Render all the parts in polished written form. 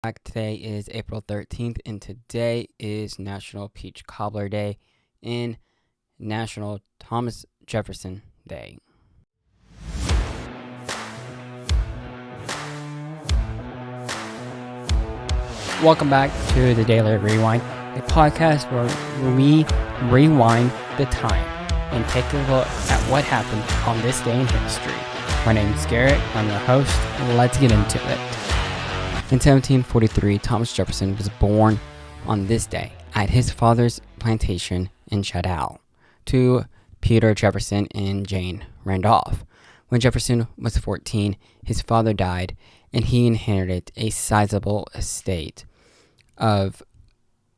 Today is April 13th, and today is National Peach Cobbler Day and National Thomas Jefferson Day. Welcome back to the Daily Rewind, a podcast where we rewind the time and take a look at what happened on this day in history. My name is Garrett. I'm your host. Let's get into it. In 1743, Thomas Jefferson was born on this day at his father's plantation in Chattel to Peter Jefferson and Jane Randolph. When Jefferson was 14, his father died, and he inherited a sizable estate of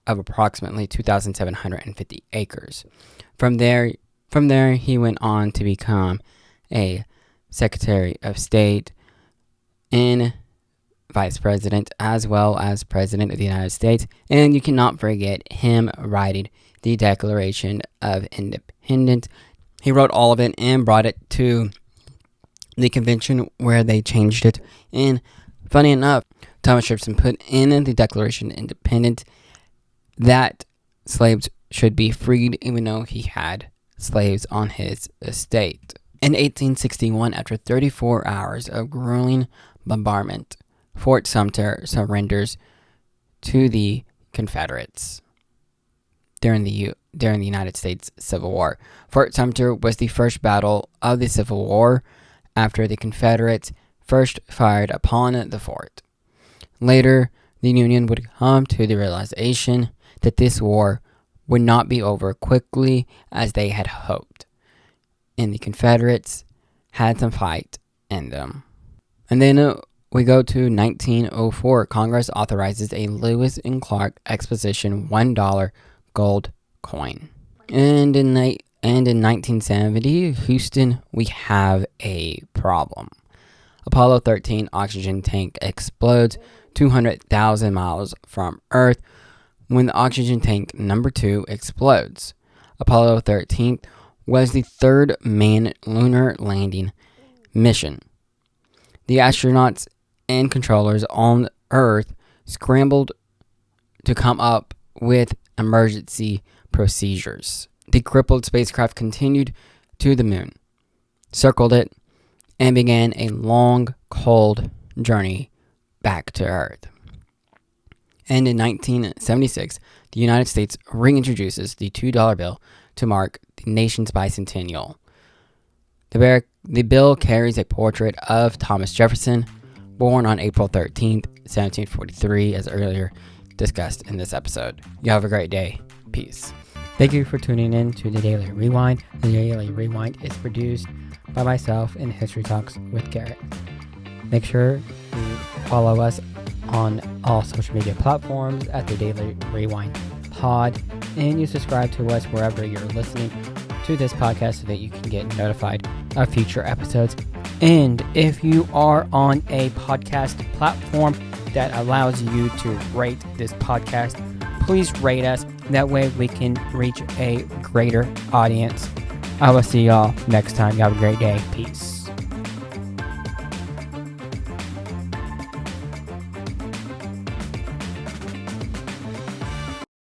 approximately 2,750 acres. From there, he went on to become a Secretary of State and Vice President, as well as President of the United States, and you cannot forget him writing the Declaration of Independence. He wrote all of it and brought it to the convention where they changed it. And funny enough, Thomas Jefferson put in the Declaration of Independence that slaves should be freed, even though he had slaves on his estate. In 1861, after 34 hours of grueling bombardment, Fort Sumter surrenders to the Confederates during the United States Civil War. Fort Sumter was the first battle of the Civil War after the Confederates first fired upon the fort. Later, the Union would come to the realization that this war would not be over quickly as they had hoped, and the Confederates had some fight in them. And then we go to 1904. Congress authorizes a Lewis and Clark Exposition $1 gold coin. And in 1970, Houston, we have a problem. Apollo 13 oxygen tank explodes 200,000 miles from Earth when the oxygen tank number 2 explodes. Apollo 13 was the third manned lunar landing mission. The astronauts and controllers on Earth scrambled to come up with emergency procedures. The crippled spacecraft continued to the moon, circled it, and began a long, cold journey back to Earth. And in 1976, the United States reintroduces the $2 bill to mark the nation's bicentennial. The bill carries a portrait of Thomas Jefferson, born on April 13th, 1743, as earlier discussed in this episode. You have a great day. Peace. Thank you for tuning in to the Daily Rewind. The Daily Rewind is produced by myself in History Talks with Garrett. Make sure to follow us on all social media platforms at the Daily Rewind Pod, and you subscribe to us wherever you're listening to this podcast so that you can get notified of future episodes. And if you are on a podcast platform that allows you to rate this podcast, please rate us. That way we can reach a greater audience. I will see y'all next time. You have a great day. Peace.